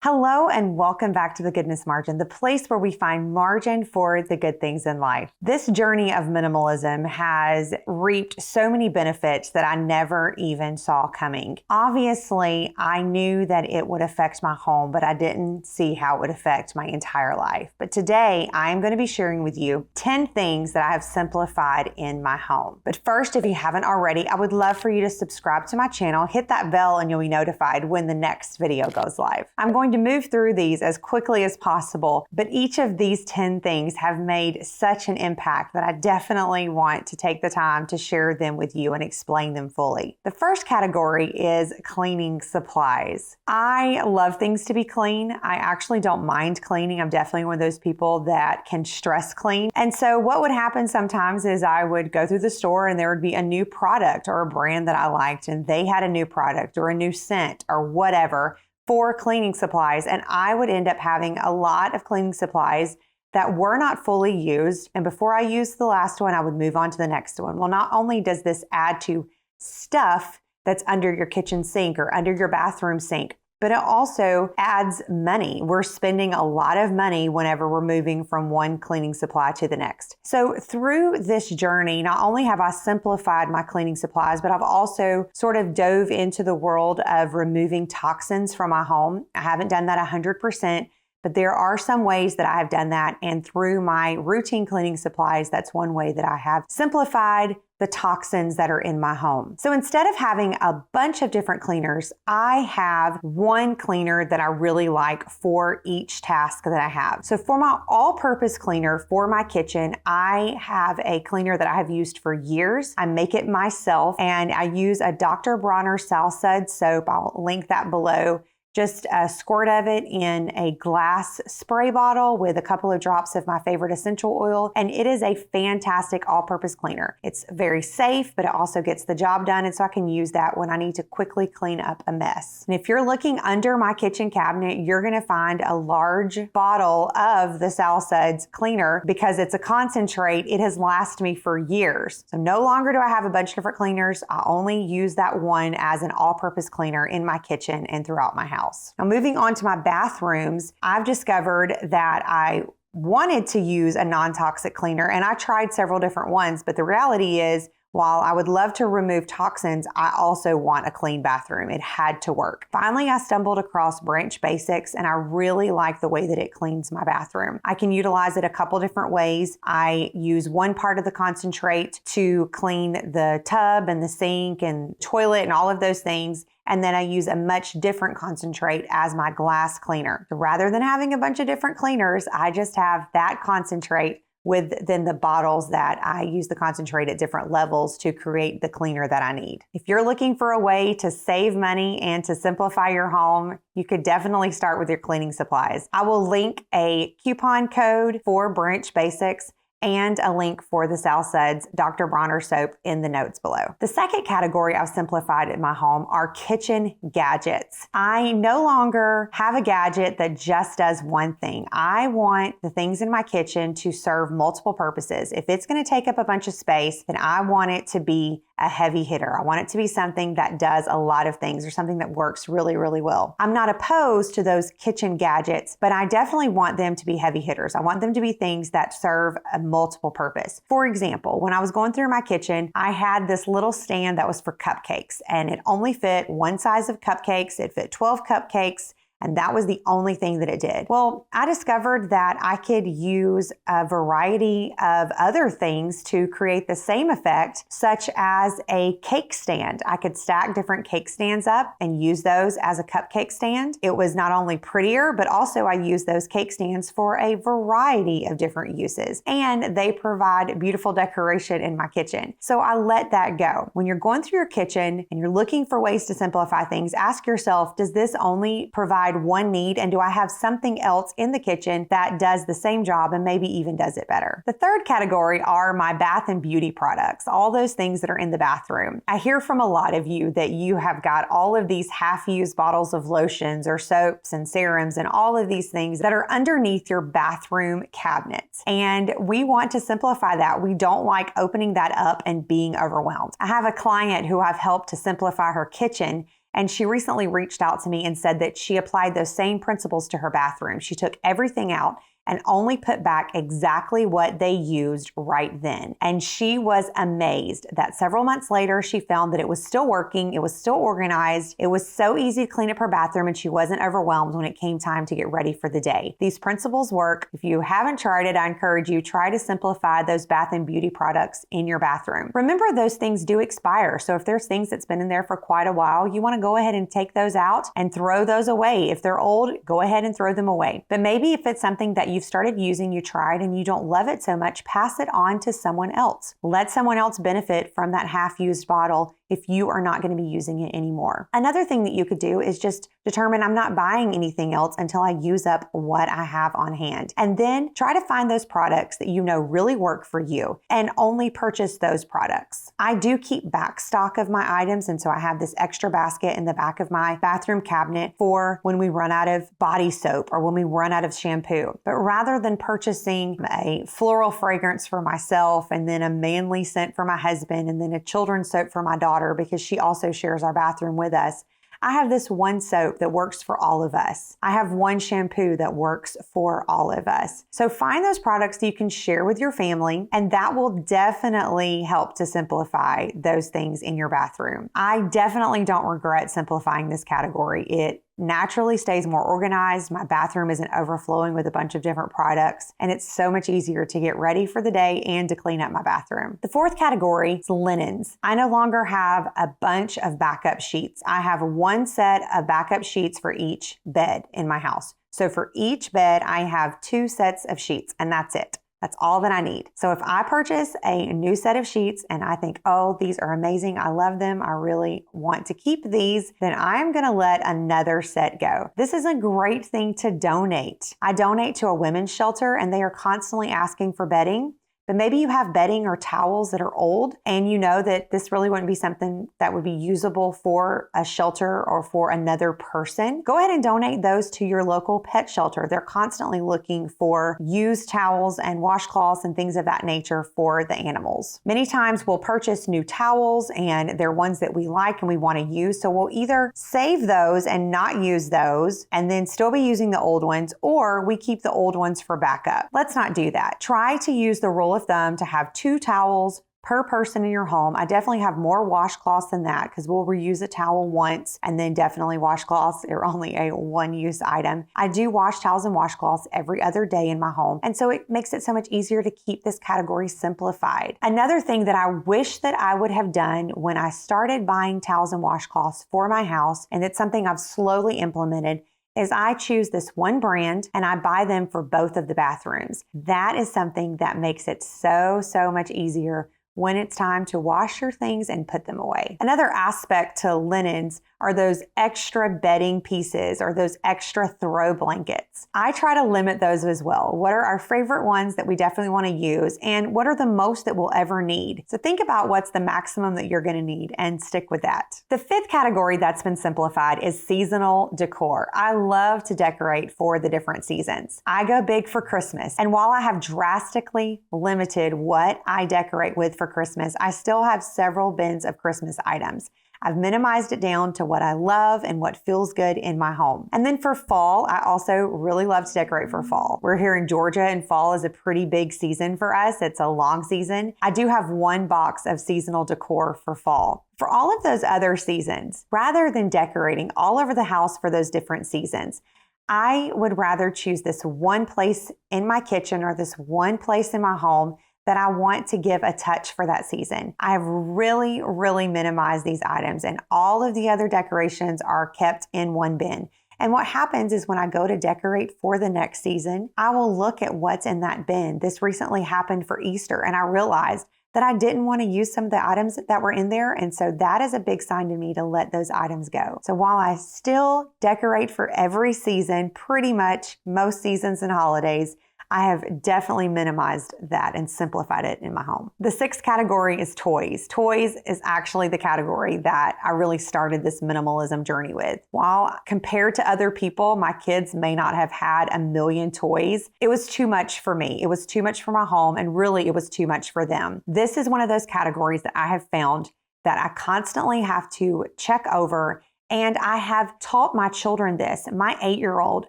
Hello and welcome back to The Goodness Margin, the place where we find margin for the good things in life. This journey of minimalism has reaped so many benefits that I never even saw coming. Obviously, I knew that it would affect my home, but I didn't see how it would affect my entire life. But today, I am going to be sharing with you 10 things that I have simplified in my home. But first, if you haven't already, I would love for you to subscribe to my channel, hit that bell, and you'll be notified when the next video goes live. I'm going to move through these as quickly as possible, but each of these 10 things have made such an impact that I definitely want to take the time to share them with you and explain them fully. The first category is cleaning supplies. I love things to be clean. I actually don't mind cleaning. I'm definitely one of those people that can stress clean. And so what would happen sometimes is I would go through the store and there would be a new product or a brand that I liked, and they had a new product or a new scent or whatever for cleaning supplies, and I would end up having a lot of cleaning supplies that were not fully used, and before I used the last one, I would move on to the next one. Well, not only does this add to stuff that's under your kitchen sink or under your bathroom sink, but it also adds money. We're spending a lot of money whenever we're moving from one cleaning supply to the next. So through this journey, not only have I simplified my cleaning supplies, but I've also sort of dove into the world of removing toxins from my home. I haven't done that 100%, but there are some ways that I have done that. And through my routine cleaning supplies, that's one way that I have simplified the toxins that are in my home. So instead of having a bunch of different cleaners, I have one cleaner that I really like for each task that I have. So for my all-purpose cleaner for my kitchen, I have a cleaner that I have used for years. I make it myself, and I use a Dr. Bronner Salsud soap. I'll link that below. Just a squirt of it in a glass spray bottle with a couple of drops of my favorite essential oil. And it is a fantastic all-purpose cleaner. It's very safe, but it also gets the job done. And so I can use that when I need to quickly clean up a mess. And if you're looking under my kitchen cabinet, you're going to find a large bottle of the Salsud's cleaner because it's a concentrate. It has lasted me for years. So no longer do I have a bunch of different cleaners. I only use that one as an all-purpose cleaner in my kitchen and throughout my house. Now, moving on to my bathrooms, I've discovered that I wanted to use a non-toxic cleaner, and I tried several different ones, but the reality is, while I would love to remove toxins, I also want a clean bathroom. It had to work. Finally, I stumbled across Branch Basics, and I really like the way that it cleans my bathroom. I can utilize it a couple different ways. I use one part of the concentrate to clean the tub and the sink and toilet and all of those things. And then I use a much different concentrate as my glass cleaner. So rather than having a bunch of different cleaners, I just have that concentrate with then the bottles that I use the concentrate at different levels to create the cleaner that I need. If you're looking for a way to save money and to simplify your home, you could definitely start with your cleaning supplies. I will link a coupon code for Branch Basics and a link for the Salsud's Dr. Bronner soap in the notes below. The second category I've simplified in my home are kitchen gadgets. I no longer have a gadget that just does one thing. I want the things in my kitchen to serve multiple purposes. If it's going to take up a bunch of space, then I want it to be a heavy hitter. I want it to be something that does a lot of things or something that works really, really well. I'm not opposed to those kitchen gadgets, but I definitely want them to be heavy hitters. I want them to be things that serve a multiple purpose. For example, when I was going through my kitchen, I had this little stand that was for cupcakes, and it only fit one size of cupcakes. It fit 12 cupcakes. And that was the only thing that it did. Well, I discovered that I could use a variety of other things to create the same effect, such as a cake stand. I could stack different cake stands up and use those as a cupcake stand. It was not only prettier, but also I used those cake stands for a variety of different uses. And they provide beautiful decoration in my kitchen. So I let that go. When you're going through your kitchen and you're looking for ways to simplify things, ask yourself, does this only provide one need, and do I have something else in the kitchen that does the same job and maybe even does it better? The third category are my bath and beauty products, all those things that are in the bathroom. I hear from a lot of you that you have got all of these half-used bottles of lotions or soaps and serums and all of these things that are underneath your bathroom cabinets. And we want to simplify that. We don't like opening that up and being overwhelmed. I have a client who I've helped to simplify her kitchen, And she recently reached out to me and said that she applied those same principles to her bathroom. She took everything out and only put back exactly what they used right then. And she was amazed that several months later, she found that it was still working, it was still organized, it was so easy to clean up her bathroom, and she wasn't overwhelmed when it came time to get ready for the day. These principles work. If you haven't tried it, I encourage you, try to simplify those bath and beauty products in your bathroom. Remember, those things do expire. So if there's things that's been in there for quite a while, you want to go ahead and take those out and throw those away. If they're old, go ahead and throw them away. But maybe if it's something that you've started using, you tried, and you don't love it so much, pass it on to someone else. Let someone else benefit from that half-used bottle if you are not going to be using it anymore. Another thing that you could do is just determine, I'm not buying anything else until I use up what I have on hand. And then try to find those products that you know really work for you and only purchase those products. I do keep back stock of my items, and so I have this extra basket in the back of my bathroom cabinet for when we run out of body soap or when we run out of shampoo. But rather than purchasing a floral fragrance for myself and then a manly scent for my husband and then a children's soap for my daughter, because she also shares our bathroom with us, I have this one soap that works for all of us. I have one shampoo that works for all of us. So find those products that you can share with your family, and that will definitely help to simplify those things in your bathroom. I definitely don't regret simplifying this category. It naturally stays more organized. My bathroom isn't overflowing with a bunch of different products, and it's so much easier to get ready for the day and to clean up my bathroom. The fourth category is linens. I no longer have a bunch of backup sheets. I have one set of backup sheets for each bed in my house. So for each bed, I have 2 sets of sheets, and that's it. That's all that I need. So if I purchase a new set of sheets and I think, oh, these are amazing, I love them, I really want to keep these, then I'm gonna let another set go. This is a great thing to donate. I donate to a women's shelter, and they are constantly asking for bedding. But maybe you have bedding or towels that are old, and you know that this really wouldn't be something that would be usable for a shelter or for another person. Go ahead and donate those to your local pet shelter. They're constantly looking for used towels and washcloths and things of that nature for the animals. Many times we'll purchase new towels and they're ones that we like and we want to use. So we'll either save those and not use those and then still be using the old ones, or we keep the old ones for backup. Let's not do that. Try to use the rule of thumb to have 2 towels per person in your home. I definitely have more washcloths than that because we'll reuse a towel once, and then definitely washcloths are only a one-use item. I do wash towels and washcloths every other day in my home, and so it makes it so much easier to keep this category simplified. Another thing that I wish that I would have done when I started buying towels and washcloths for my house, and it's something I've slowly implemented, is I choose this one brand and I buy them for both of the bathrooms. That is something that makes it so much easier when it's time to wash your things and put them away. Another aspect to linens are those extra bedding pieces or those extra throw blankets. I try to limit those as well. What are our favorite ones that we definitely want to use, and what are the most that we'll ever need? So think about what's the maximum that you're going to need and stick with that. The 5th category that's been simplified is seasonal decor. I love to decorate for the different seasons. I go big for Christmas, and while I have drastically limited what I decorate with for Christmas, I still have several bins of Christmas items. I've minimized it down to what I love and what feels good in my home. And then for fall, I also really love to decorate for fall. We're here in Georgia, and fall is a pretty big season for us. It's a long season. I do have one box of seasonal decor for fall. For all of those other seasons, rather than decorating all over the house for those different seasons, I would rather choose this one place in my kitchen or this one place in my home that I want to give a touch for that season. I've really minimized these items, and all of the other decorations are kept in one bin. And what happens is when I go to decorate for the next season, I will look at what's in that bin. This recently happened for Easter, and I realized that I didn't want to use some of the items that were in there. And so that is a big sign to me to let those items go. So while I still decorate for every season, pretty much most seasons and holidays, I have definitely minimized that and simplified it in my home. The 6th category is toys. Toys is actually the category that I really started this minimalism journey with. While compared to other people, my kids may not have had a million toys, it was too much for me. It was too much for my home, and really it was too much for them. This is one of those categories that I have found that I constantly have to check over And I have taught my children this. My 8-year-old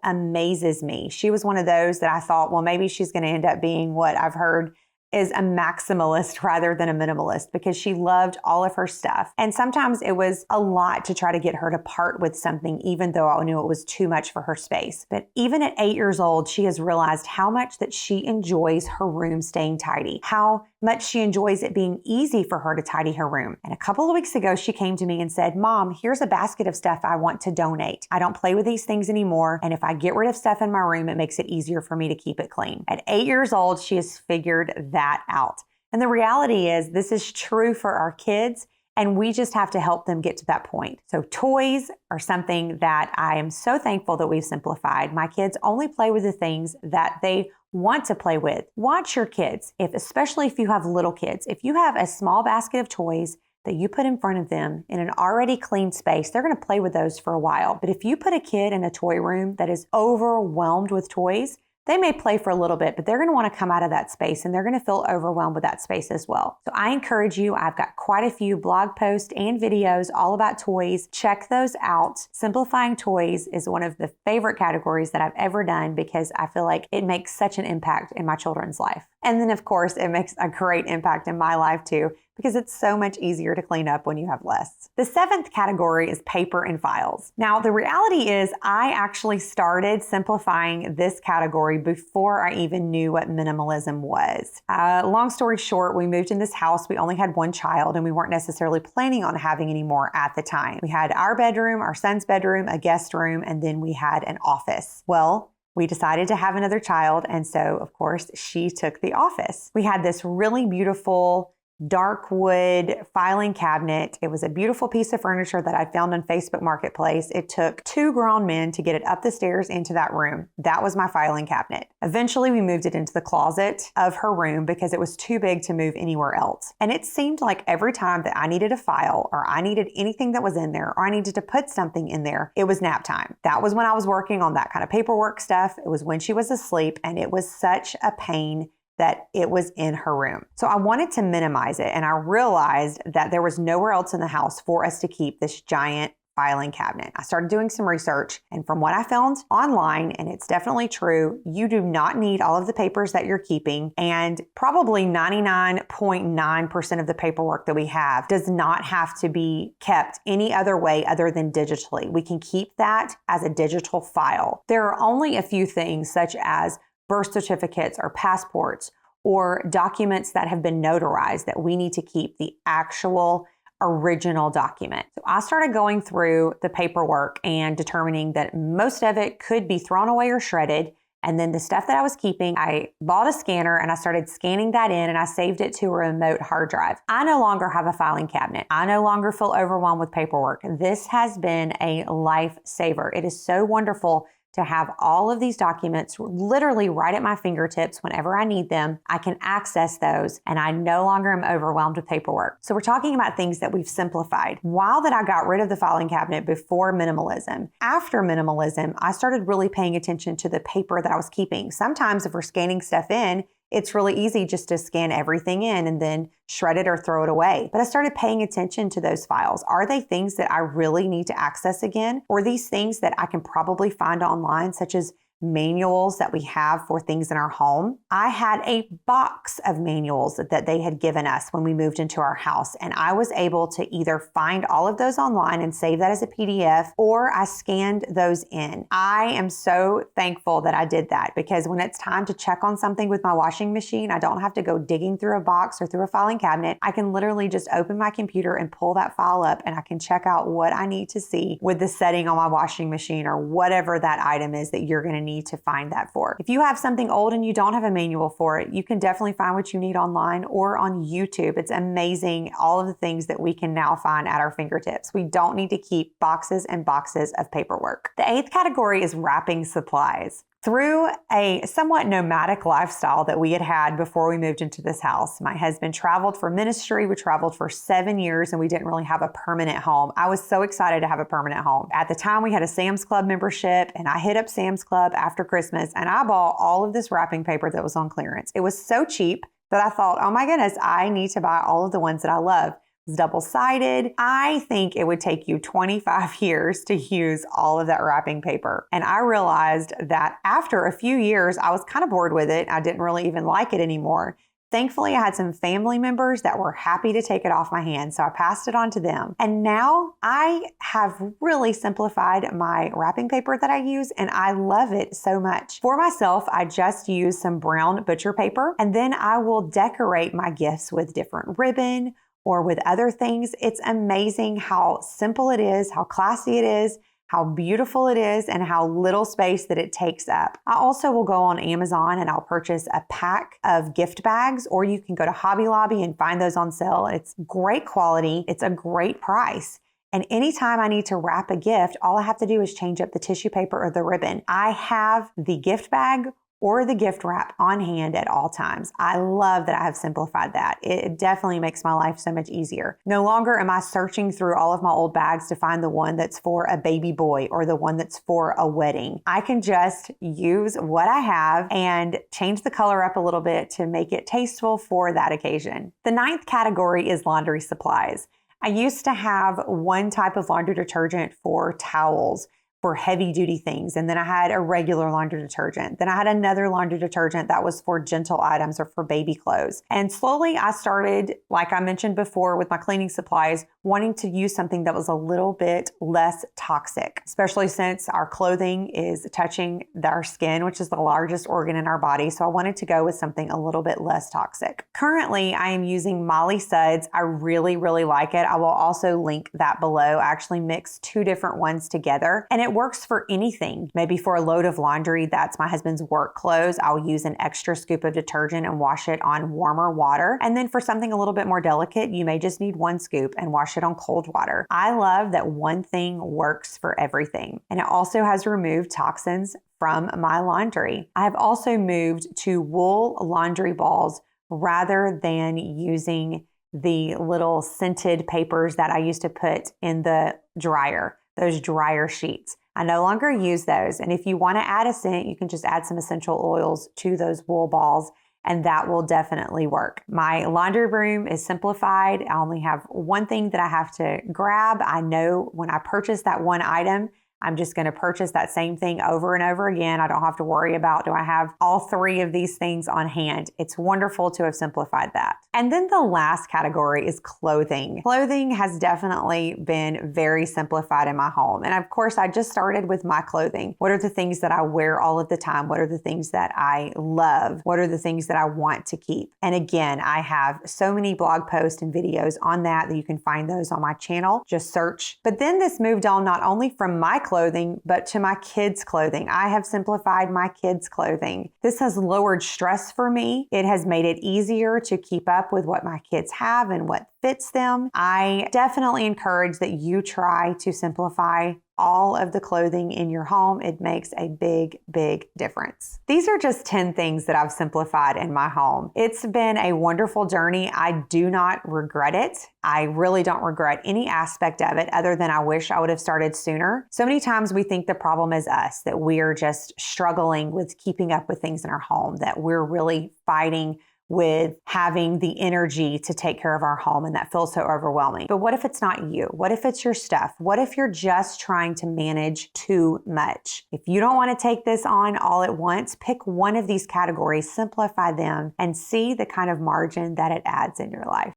amazes me. She was one of those that I thought, well, maybe she's going to end up being what I've heard is a maximalist rather than a minimalist, because she loved all of her stuff. And sometimes it was a lot to try to get her to part with something, even though I knew it was too much for her space. But even at 8 years old, she has realized how much that she enjoys her room staying tidy, how much she enjoys it being easy for her to tidy her room. And a couple of weeks ago, she came to me and said, Mom, here's a basket of stuff I want to donate. I don't play with these things anymore. And if I get rid of stuff in my room, it makes it easier for me to keep it clean. At 8 years old, she has figured that out. And the reality is this is true for our kids, and we just have to help them get to that point. So toys are something that I am so thankful that we've simplified. My kids only play with the things that they want to play with. Watch your kids, especially if you have little kids. If you have a small basket of toys that you put in front of them in an already clean space, they're going to play with those for a while. But if you put a kid in a toy room that is overwhelmed with toys, they may play for a little bit, but they're going to want to come out of that space and they're going to feel overwhelmed with that space as well. So I encourage you, I've got quite a few blog posts and videos all about toys. Check those out. Simplifying toys is one of the favorite categories that I've ever done because I feel like it makes such an impact in my children's life. And then of course, it makes a great impact in my life too, because it's so much easier to clean up when you have less. The 7th category is paper and files. Now, the reality is I actually started simplifying this category before I even knew what minimalism was. Long story short, we moved in this house. We only had one child and we weren't necessarily planning on having any more at the time. We had our bedroom, our son's bedroom, a guest room, and then we had an office. Well, we decided to have another child, and so of course she took the office. We had this really beautiful dark wood filing cabinet. It was a beautiful piece of furniture that I found on Facebook Marketplace. It took 2 grown men to get it up the stairs into that room. That was my filing cabinet. Eventually, we moved it into the closet of her room because it was too big to move anywhere else. And it seemed like every time that I needed a file or I needed anything that was in there or I needed to put something in there, it was nap time. That was when I was working on that kind of paperwork stuff. It was when she was asleep, and it was such a pain that it was in her room. So I wanted to minimize it, and I realized that there was nowhere else in the house for us to keep this giant filing cabinet. I started doing some research, and from what I found online, and it's definitely true, you do not need all of the papers that you're keeping, and probably 99.9% of the paperwork that we have does not have to be kept any other way other than digitally. We can keep that as a digital file. There are only a few things such as birth certificates or passports or documents that have been notarized that we need to keep the actual original document. So I started going through the paperwork and determining that most of it could be thrown away or shredded. And then the stuff that I was keeping, I bought a scanner and I started scanning that in, and I saved it to a remote hard drive. I no longer have a filing cabinet. I no longer feel overwhelmed with paperwork. This has been a lifesaver. It is so wonderful to have all of these documents literally right at my fingertips whenever I need them. I can access those, and I no longer am overwhelmed with paperwork. So we're talking about things that we've simplified. While that I got rid of the filing cabinet before minimalism, after minimalism, I started really paying attention to the paper that I was keeping. Sometimes if we're scanning stuff in, it's really easy just to scan everything in and then shred it or throw it away. But I started paying attention to those files. Are they things that I really need to access again? Or these things that I can probably find online, such as manuals that we have for things in our home? I had a box of manuals that they had given us when we moved into our house, and I was able to either find all of those online and save that as a PDF, or I scanned those in. I am so thankful that I did that, because when it's time to check on something with my washing machine, I don't have to go digging through a box or through a filing cabinet. I can literally just open my computer and pull that file up, and I can check out what I need to see with the setting on my washing machine or whatever that item is that you're going to need to find that for. If you have something old and you don't have a manual for it, you can definitely find what you need online or on YouTube. It's amazing all of the things that we can now find at our fingertips. We don't need to keep boxes and boxes of paperwork. The 8th category is wrapping supplies. Through a somewhat nomadic lifestyle that we had had before we moved into this house, my husband traveled for ministry. We traveled for 7 years and we didn't really have a permanent home. I was so excited to have a permanent home. At the time, we had a Sam's Club membership, and I hit up Sam's Club after Christmas and I bought all of this wrapping paper that was on clearance. It was so cheap that I thought, oh my goodness, I need to buy all of the ones that I love. It's double-sided. I think it would take you 25 years to use all of that wrapping paper. And I realized that after a few years, I was kind of bored with it. I didn't really even like it anymore. Thankfully, I had some family members that were happy to take it off my hands, so I passed it on to them. And now I have really simplified my wrapping paper that I use, and I love it so much. For myself, I just use some brown butcher paper, and then I will decorate my gifts with different ribbon or with other things. It's amazing how simple it is, how classy it is, how beautiful it is, and how little space that it takes up. I also will go on Amazon and I'll purchase a pack of gift bags, or you can go to Hobby Lobby and find those on sale. It's great quality. It's a great price. And anytime I need to wrap a gift, all I have to do is change up the tissue paper or the ribbon. I have the gift bag or the gift wrap on hand at all times. I love that I have simplified that. It definitely makes my life so much easier. No longer am I searching through all of my old bags to find the one that's for a baby boy or the one that's for a wedding. I can just use what I have and change the color up a little bit to make it tasteful for that occasion. The 9th category is laundry supplies. I used to have one type of laundry detergent for towels, for heavy duty things. And then I had a regular laundry detergent. Then I had another laundry detergent that was for gentle items or for baby clothes. And slowly I started, like I mentioned before with my cleaning supplies, wanting to use something that was a little bit less toxic, especially since our clothing is touching our skin, which is the largest organ in our body. So I wanted to go with something a little bit less toxic. Currently, I am using Molly Suds. I really, really like it. I will also link that below. I actually mixed 2 different ones together, and it works for anything. Maybe for a load of laundry, that's my husband's work clothes, I'll use an extra scoop of detergent and wash it on warmer water. And then for something a little bit more delicate, you may just need 1 scoop and wash it on cold water. I love that one thing works for everything. And it also has removed toxins from my laundry. I have also moved to wool laundry balls rather than using the little scented papers that I used to put in the dryer, those dryer sheets. I no longer use those. And if you want to add a scent, you can just add some essential oils to those wool balls, and that will definitely work. My laundry room is simplified. I only have one thing that I have to grab. I know when I purchase that one item, I'm just going to purchase that same thing over and over again. I don't have to worry about, do I have all 3 of these things on hand? It's wonderful to have simplified that. And then the last category is clothing. Clothing has definitely been very simplified in my home. And of course, I just started with my clothing. What are the things that I wear all of the time? What are the things that I love? What are the things that I want to keep? And again, I have so many blog posts and videos on that you can find those on my channel. Just search. But then this moved on not only from my clothing, but to my kids' clothing. I have simplified my kids' clothing. This has lowered stress for me. It has made it easier to keep up with what my kids have and what fits them. I definitely encourage that you try to simplify all of the clothing in your home. It makes a big, big difference. These are just 10 things that I've simplified in my home. It's been a wonderful journey. I do not regret it. I really don't regret any aspect of it other than I wish I would have started sooner. So many times we think the problem is us, that we are just struggling with keeping up with things in our home, that we're really fighting with having the energy to take care of our home, and that feels so overwhelming. But what if it's not you? What if it's your stuff? What if you're just trying to manage too much? If you don't want to take this on all at once, pick one of these categories, simplify them, and see the kind of margin that it adds in your life.